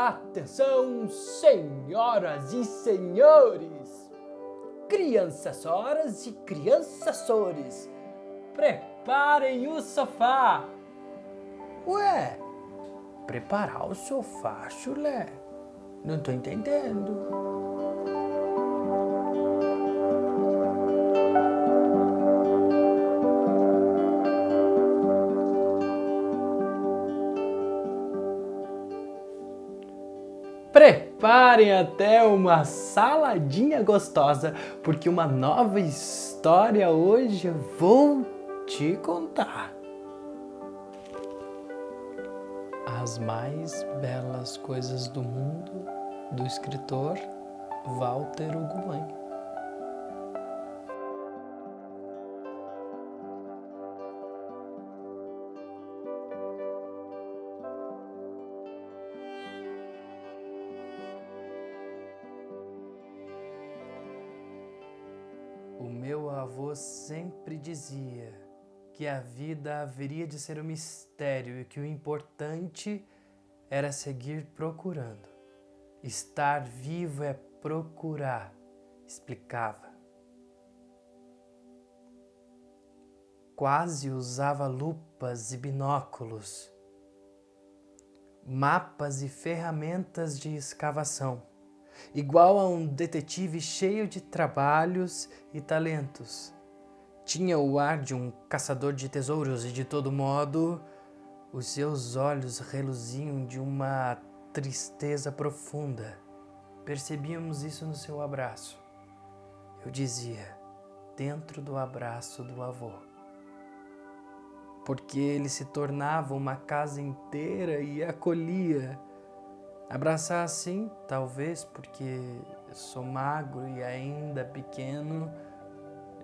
Atenção, senhoras e senhores, crianças-horas e crianças-sores, preparem o sofá. Ué, preparar o sofá, chulé? Não tô entendendo. Preparem até uma saladinha gostosa, porque uma nova história hoje eu vou te contar. As mais belas coisas do mundo, do escritor Walter Ugumãe. O meu avô sempre dizia que a vida haveria de ser um mistério e que o importante era seguir procurando. Estar vivo é procurar, explicava. Quase usava lupas e binóculos, mapas e ferramentas de escavação, igual a um detetive cheio de trabalhos e talentos. Tinha o ar de um caçador de tesouros e, de todo modo, os seus olhos reluziam de uma tristeza profunda. Percebíamos isso no seu abraço. Eu dizia, dentro do abraço do avô. Porque ele se tornava uma casa inteira e acolhia. Abraçar assim, talvez porque sou magro e ainda pequeno,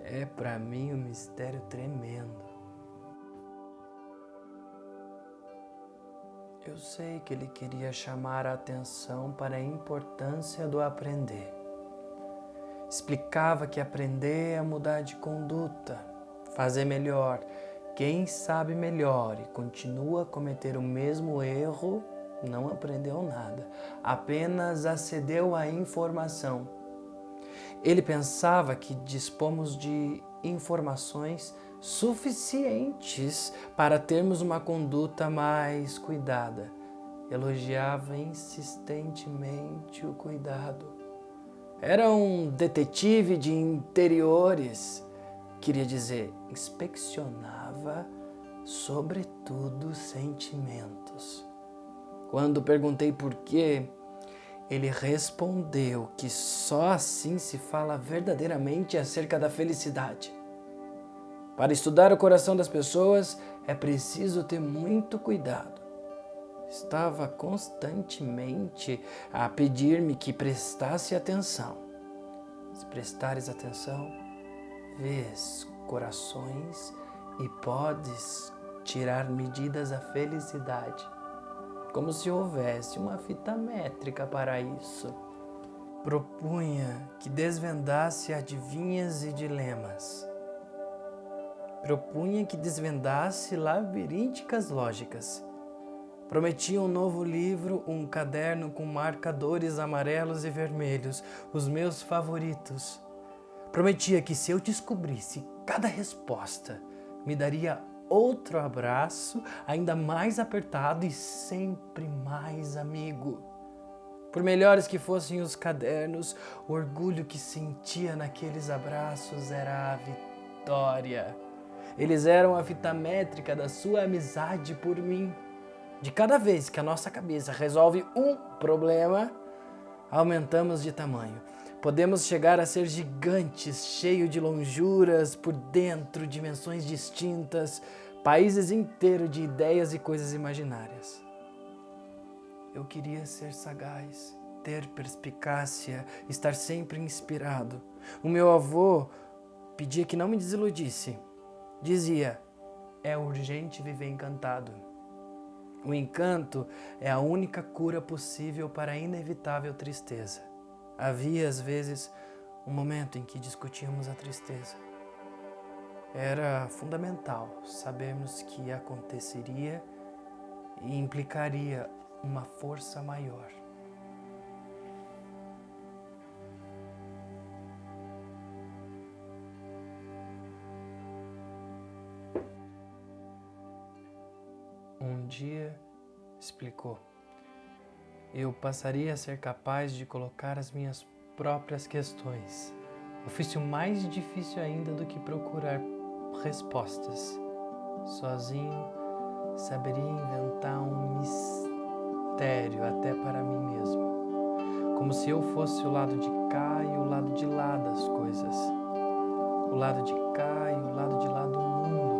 é para mim um mistério tremendo. Eu sei que ele queria chamar a atenção para a importância do aprender. Explicava que aprender é mudar de conduta, fazer melhor. Quem sabe melhor e continua a cometer o mesmo erro, não aprendeu nada, apenas acedeu à informação. Ele pensava que dispomos de informações suficientes para termos uma conduta mais cuidada. Elogiava insistentemente o cuidado. Era um detetive de interiores, queria dizer, inspecionava sobretudo sentimentos. Quando perguntei por quê, ele respondeu que só assim se fala verdadeiramente acerca da felicidade. Para estudar o coração das pessoas é preciso ter muito cuidado. Estava constantemente a pedir-me que prestasse atenção. Se prestares atenção, vês corações e podes tirar medidas da felicidade. Como se houvesse uma fita métrica para isso. Propunha que desvendasse adivinhas e dilemas. Propunha que desvendasse labirínticas lógicas. Prometia um novo livro, um caderno com marcadores amarelos e vermelhos, os meus favoritos. Prometia que se eu descobrisse cada resposta, me daria outro abraço, ainda mais apertado e sempre mais amigo. Por melhores que fossem os cadernos, o orgulho que sentia naqueles abraços era a vitória. Eles eram a fita métrica da sua amizade por mim. De cada vez que a nossa cabeça resolve um problema, aumentamos de tamanho. Podemos chegar a ser gigantes, cheios de lonjuras por dentro, dimensões distintas, países inteiros de ideias e coisas imaginárias. Eu queria ser sagaz, ter perspicácia, estar sempre inspirado. O meu avô pedia que não me desiludisse. Dizia, é urgente viver encantado. O encanto é a única cura possível para a inevitável tristeza. Havia, às vezes, um momento em que discutíamos a tristeza. Era fundamental sabermos que aconteceria e implicaria uma força maior. dia explicou: eu passaria a ser capaz de colocar as minhas próprias questões. Ofício mais difícil ainda do que procurar respostas. Sozinho, saberia inventar um mistério até para mim mesmo. Como se eu fosse o lado de cá e o lado de lá das coisas. O lado de cá e o lado de lá do mundo.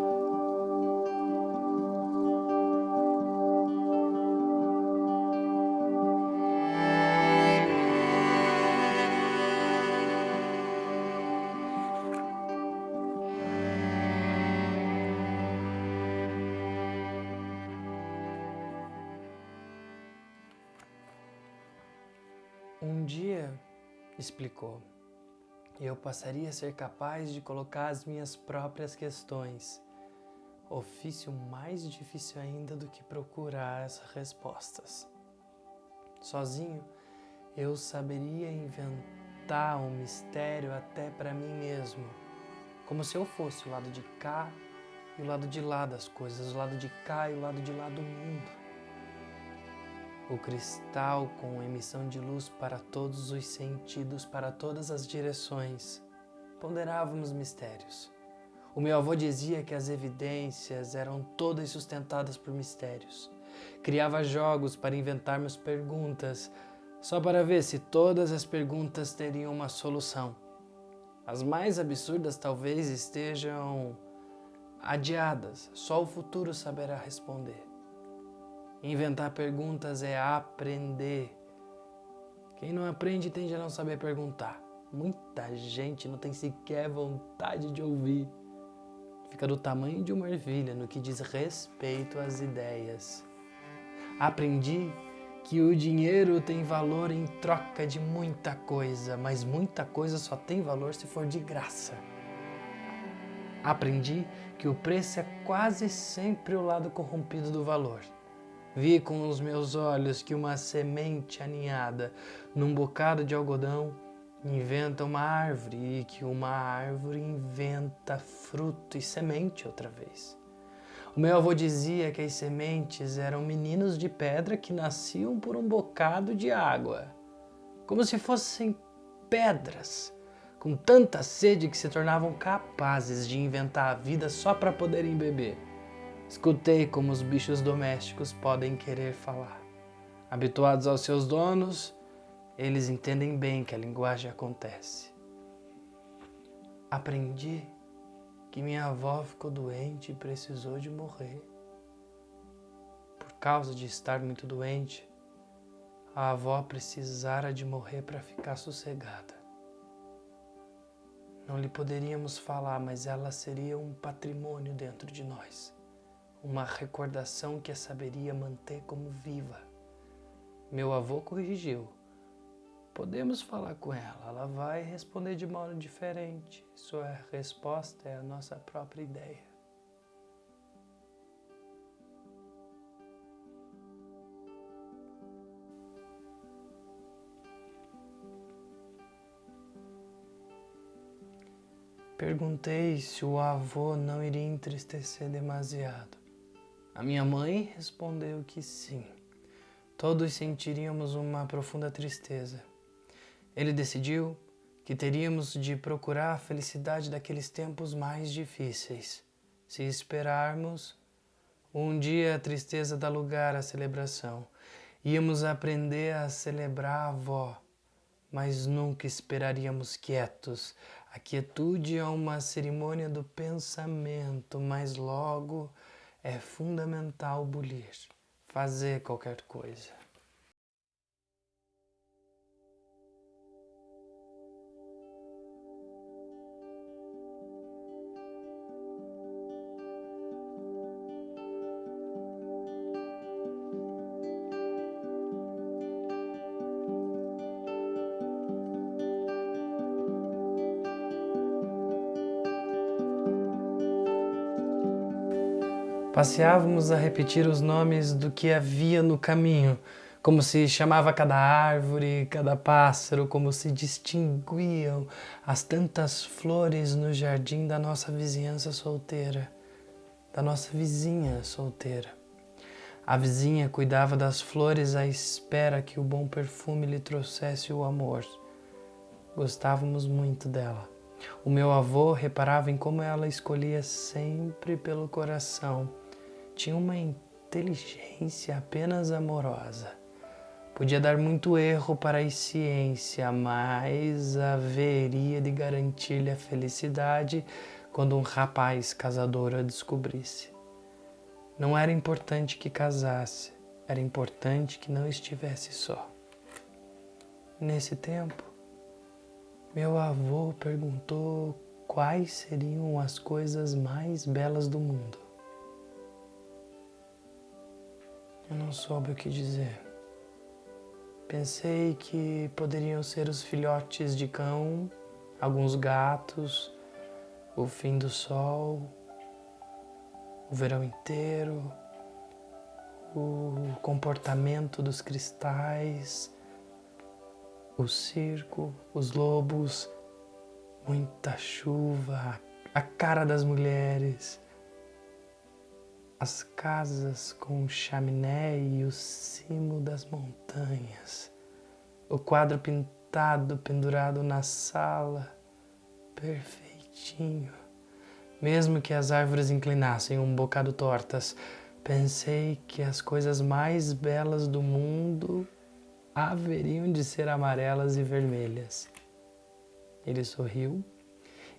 Um dia, explicou, eu passaria a ser capaz de colocar as minhas próprias questões. Ofício mais difícil ainda do que procurar as respostas. Sozinho, eu saberia inventar um mistério até para mim mesmo. Como se eu fosse o lado de cá e o lado de lá das coisas, o lado de cá e o lado de lá do mundo. O cristal com emissão de luz para todos os sentidos, para todas as direções. Ponderávamos mistérios. O meu avô dizia que as evidências eram todas sustentadas por mistérios. Criava jogos para inventarmos perguntas, só para ver se todas as perguntas teriam uma solução. As mais absurdas talvez estejam adiadas, só o futuro saberá responder. Inventar perguntas é aprender. Quem não aprende tende a não saber perguntar. Muita gente não tem sequer vontade de ouvir. Fica do tamanho de uma ervilha no que diz respeito às ideias. Aprendi que o dinheiro tem valor em troca de muita coisa, mas muita coisa só tem valor se for de graça. Aprendi que o preço é quase sempre o lado corrompido do valor. Vi com os meus olhos que uma semente aninhada num bocado de algodão inventa uma árvore e que uma árvore inventa fruto e semente outra vez. O meu avô dizia que as sementes eram meninos de pedra que nasciam por um bocado de água, como se fossem pedras, com tanta sede que se tornavam capazes de inventar a vida só para poderem beber. Escutei como os bichos domésticos podem querer falar. Habituados aos seus donos, eles entendem bem que a linguagem acontece. Aprendi que minha avó ficou doente e precisou de morrer. Por causa de estar muito doente, a avó precisara de morrer para ficar sossegada. Não lhe poderíamos falar, mas ela seria um patrimônio dentro de nós. Uma recordação que a saberia manter como viva. Meu avô corrigiu. Podemos falar com ela, ela vai responder de modo diferente. Sua resposta é a nossa própria ideia. Perguntei se o avô não iria entristecer demasiado. A minha mãe respondeu que sim. Todos sentiríamos uma profunda tristeza. Ele decidiu que teríamos de procurar a felicidade daqueles tempos mais difíceis. Se esperarmos, um dia a tristeza dá lugar à celebração. Íamos aprender a celebrar a avó, mas nunca esperaríamos quietos. A quietude é uma cerimônia do pensamento, mas logo é fundamental bulir, fazer qualquer coisa. Passeávamos a repetir os nomes do que havia no caminho, como se chamava cada árvore, cada pássaro, como se distinguiam as tantas flores no jardim da nossa vizinhança solteira, da nossa vizinha solteira. A vizinha cuidava das flores à espera que o bom perfume lhe trouxesse o amor. Gostávamos muito dela. O meu avô reparava em como ela escolhia sempre pelo coração. Tinha uma inteligência apenas amorosa. Podia dar muito erro para a ciência, mas haveria de garantir-lhe a felicidade quando um rapaz casador a descobrisse. Não era importante que casasse, era importante que não estivesse só. Nesse tempo, meu avô perguntou quais seriam as coisas mais belas do mundo. Eu não soube o que dizer. Pensei que poderiam ser os filhotes de cão, alguns gatos, o fim do sol, o verão inteiro, o comportamento dos cristais, o circo, os lobos, muita chuva, a cara das mulheres, as casas com chaminé e o cimo das montanhas, o quadro pintado pendurado na sala, perfeitinho. Mesmo que as árvores inclinassem um bocado tortas, pensei que as coisas mais belas do mundo haveriam de ser amarelas e vermelhas. Ele sorriu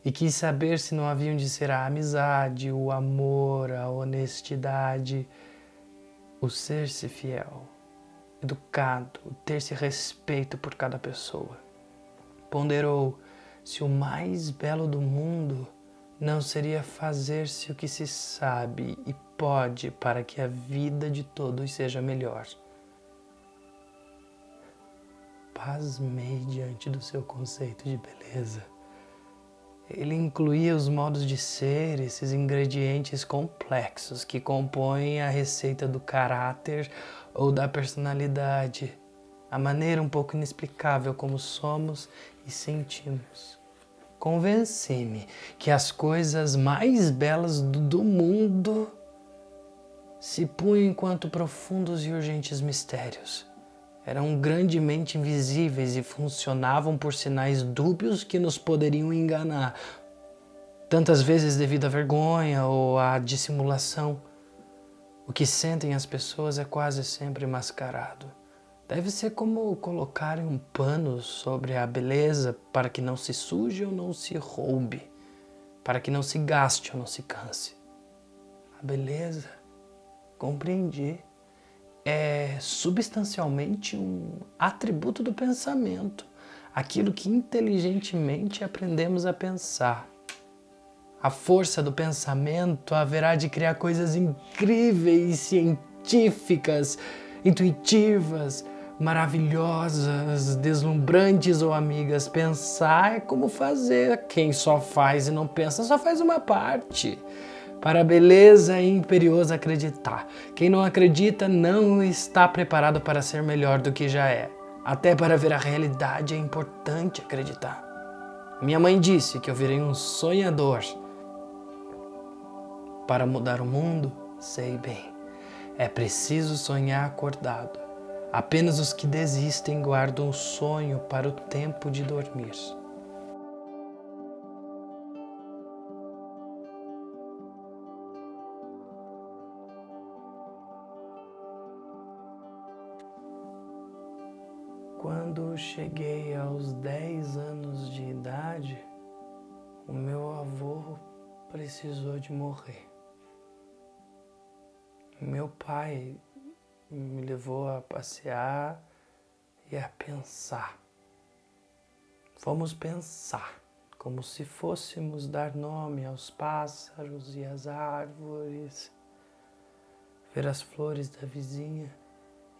e quis saber se não haviam de ser a amizade, o amor, a honestidade, o ser-se fiel, educado, o ter-se respeito por cada pessoa. Ponderou se o mais belo do mundo não seria fazer-se o que se sabe e pode para que a vida de todos seja melhor. Pasmei diante do seu conceito de beleza. Ele incluía os modos de ser, esses ingredientes complexos que compõem a receita do caráter ou da personalidade, a maneira um pouco inexplicável como somos e sentimos. Convenci-me que as coisas mais belas do mundo se punham enquanto profundos e urgentes mistérios. Eram grandemente invisíveis e funcionavam por sinais dúbios que nos poderiam enganar, tantas vezes devido à vergonha ou à dissimulação. O que sentem as pessoas é quase sempre mascarado. Deve ser como colocarem um pano sobre a beleza para que não se suje ou não se roube, para que não se gaste ou não se canse. A beleza, compreendi, é substancialmente um atributo do pensamento, aquilo que inteligentemente aprendemos a pensar. A força do pensamento haverá de criar coisas incríveis, científicas, intuitivas, maravilhosas, deslumbrantes ou amigas. Pensar é como fazer. Quem só faz e não pensa só faz uma parte. Para a beleza é imperioso acreditar. Quem não acredita não está preparado para ser melhor do que já é. Até para ver a realidade é importante acreditar. Minha mãe disse que eu virei um sonhador. Para mudar o mundo, sei bem, é preciso sonhar acordado. Apenas os que desistem guardam o sonho para o tempo de dormir. Quando cheguei aos 10 anos de idade, o meu avô precisou de morrer. Meu pai me levou a passear e a pensar. Fomos pensar, como se fôssemos dar nome aos pássaros e às árvores, ver as flores da vizinha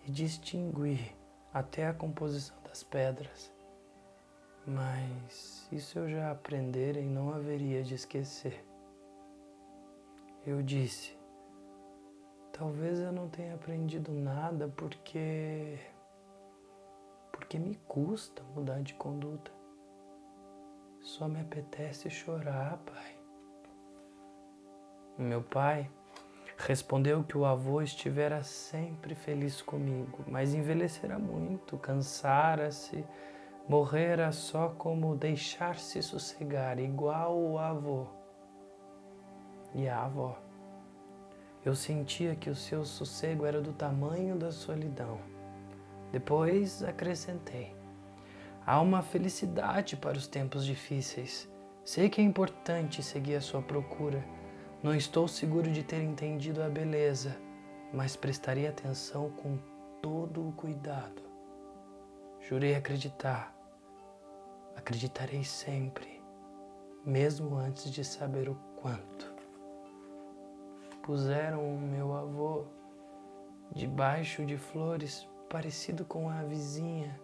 e distinguir até a composição das pedras. Mas isso eu já aprendera e não haveria de esquecer. Eu disse, talvez eu não tenha aprendido nada porque me custa mudar de conduta. Só me apetece chorar, pai. Meu pai Respondeu que o avô estivera sempre feliz comigo, mas envelhecera muito, cansara-se, morrera só como deixar-se sossegar, igual o avô e a avó. Eu sentia que o seu sossego era do tamanho da solidão. Depois acrescentei: há uma felicidade para os tempos difíceis. Sei que é importante seguir a sua procura. Não estou seguro de ter entendido a beleza, mas prestarei atenção com todo o cuidado. Jurei acreditar. Acreditarei sempre, mesmo antes de saber o quanto. Puseram o meu avô debaixo de flores, parecido com a vizinha,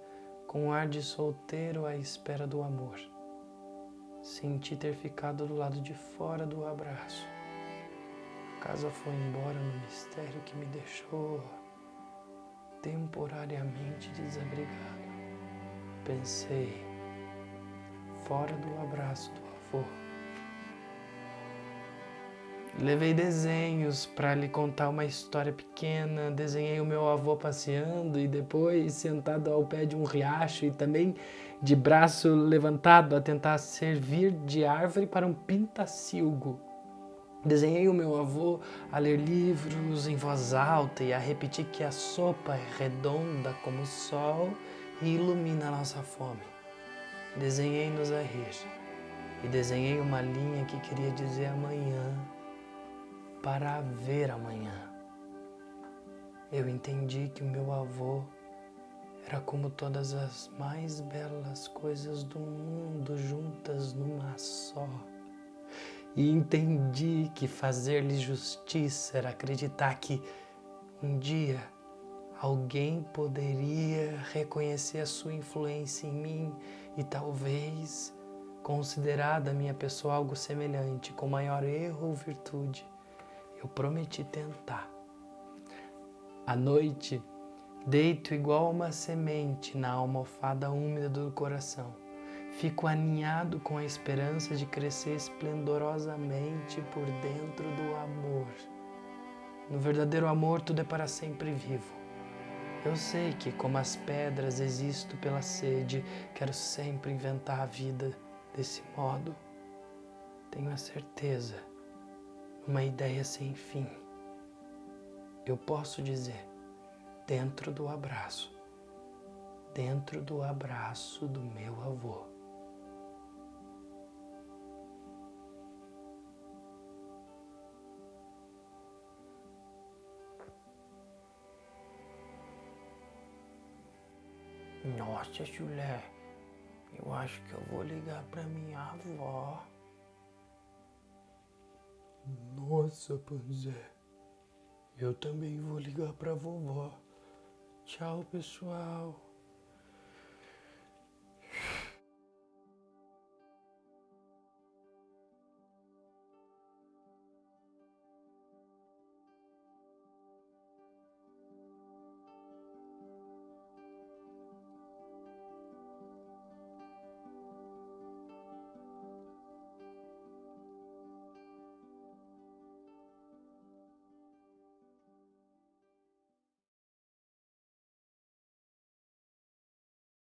com um ar de solteiro à espera do amor. Senti ter ficado do lado de fora do abraço. A casa foi embora no mistério que me deixou temporariamente desabrigado. Pensei, fora do abraço do avô. Levei desenhos para lhe contar uma história pequena. Desenhei o meu avô passeando e depois sentado ao pé de um riacho e também de braço levantado a tentar servir de árvore para um pintacilgo. Desenhei o meu avô a ler livros em voz alta e a repetir que a sopa é redonda como o sol e ilumina a nossa fome. Desenhei-nos a rir e desenhei uma linha que queria dizer amanhã, para haver amanhã. Eu entendi que o meu avô era como todas as mais belas coisas do mundo juntas numa só. E entendi que fazer-lhe justiça era acreditar que um dia alguém poderia reconhecer a sua influência em mim e talvez considerar da minha pessoa algo semelhante, com maior erro ou virtude. Eu prometi tentar. À noite, deito igual uma semente na almofada úmida do coração. Fico aninhado com a esperança de crescer esplendorosamente por dentro do amor. No verdadeiro amor, tudo é para sempre vivo. Eu sei que, como as pedras, existo pela sede. Quero sempre inventar a vida desse modo. Tenho a certeza, uma ideia sem fim. Eu posso dizer, dentro do abraço do meu avô. Nossa, Chulé, eu acho que eu vou ligar pra minha avó. Nossa, Panzé, eu também vou ligar pra vovó. Tchau, pessoal.